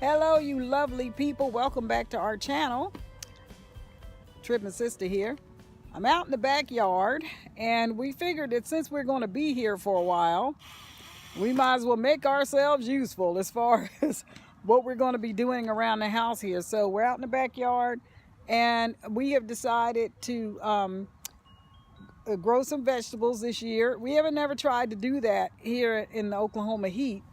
Hello, you lovely people. Welcome back to our channel. Tripping Sister here. I'm out in the backyard, and we figured that since we're going to be here for a while, we might as well make ourselves useful as far as what we're going to be doing around the house here. So we're out in the backyard, and we have decided to grow some vegetables this year. We haven't never tried to do that here in the Oklahoma heat.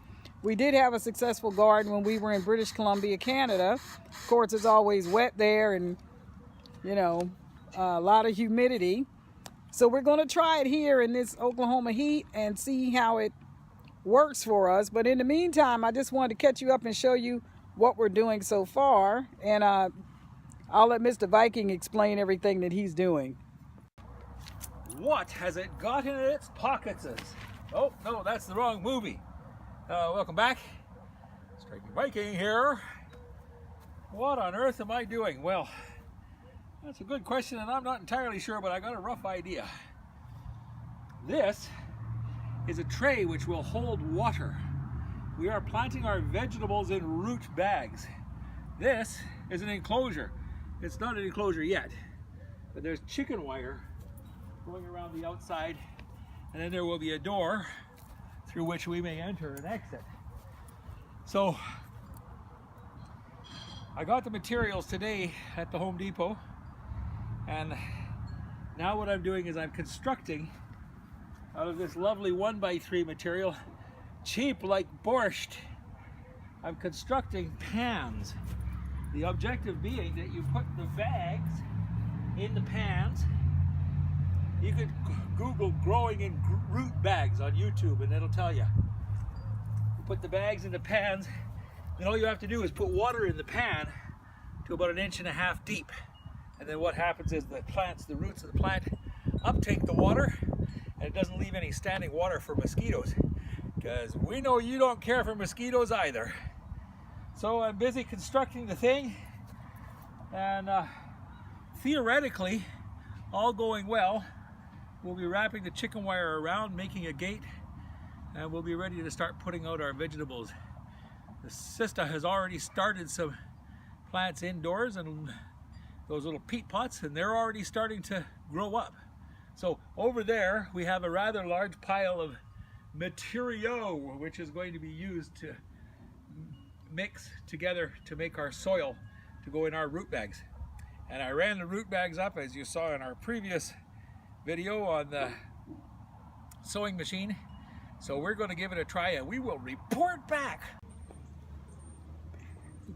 We did have a successful garden when we were in British Columbia, Canada. Of course, it's always wet there and, you know, a lot of humidity. So we're going to try it here in this Oklahoma heat and see how it works for us. But in the meantime, I just wanted to catch you up and show you what we're doing so far. And I'll let Mr. Viking explain everything that he's doing. What has it got in its pockets? Oh, no, that's the wrong movie. Welcome back. Stripey Viking here. What on earth am I doing? Well, that's a good question, and I'm not entirely sure, but I got a rough idea. This is a tray which will hold water. We are planting our vegetables in root bags. This is an enclosure. It's not an enclosure yet, but there's chicken wire going around the outside, and then there will be a door through which we may enter and exit. So I got the materials today at the Home Depot, and now what I'm doing is I'm constructing out of this lovely 1x3 material, cheap like borscht. I'm constructing pans. The objective being that you put the bags in the pans. You could Google growing in root bags on YouTube and it'll tell you. You put the bags in the pans, and all you have to do is put water in the pan to about 1.5 inches deep. And then what happens is the roots of the plant uptake the water, and it doesn't leave any standing water for mosquitoes, because we know you don't care for mosquitoes either. So I'm busy constructing the thing, and theoretically, all going well, we'll be wrapping the chicken wire around, making a gate, and we'll be ready to start putting out our vegetables. The sister has already started some plants indoors and those little peat pots, and they're already starting to grow up. So over there we have a rather large pile of material which is going to be used to mix together to make our soil to go in our root bags. And I ran the root bags up, as you saw in our previous video, on the sewing machine. So we're going to give it a try and we will report back.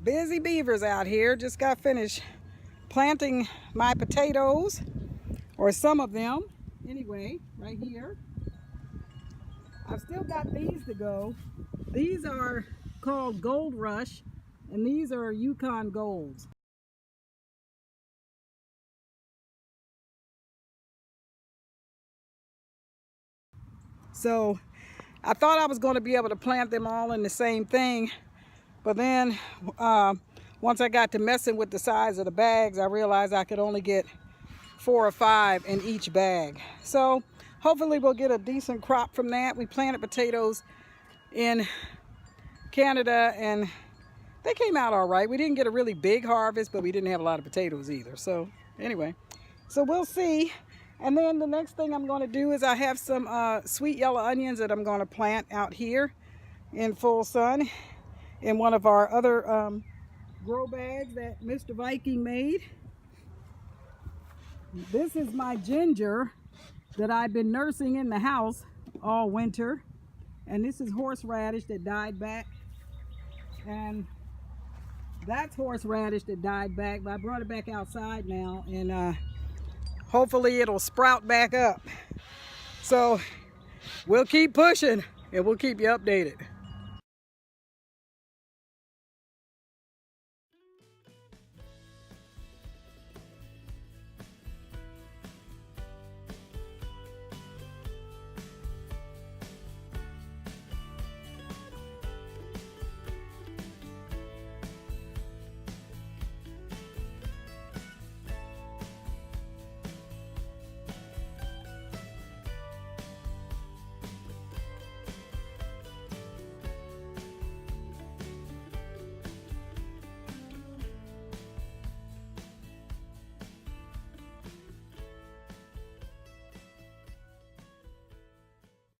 Busy beavers out here. Just got finished planting my potatoes, or some of them anyway, right here. I've still got these to go. These are called Gold Rush, and these are Yukon Golds. So I thought I was going to be able to plant them all in the same thing, but then once I got to messing with the size of the bags, I realized I could only get 4 or 5 in each bag. So hopefully we'll get a decent crop from that. We planted potatoes in Canada and they came out all right. We didn't get a really big harvest, but we didn't have a lot of potatoes either. So anyway, so we'll see. And then the next thing I'm going to do is I have some sweet yellow onions that I'm going to plant out here in full sun in one of our other grow bags that Mr. Viking made. This is my ginger that I've been nursing in the house all winter. And this is horseradish that died back. And that's horseradish that died back, but I brought it back outside now, and hopefully it'll sprout back up. So we'll keep pushing and we'll keep you updated.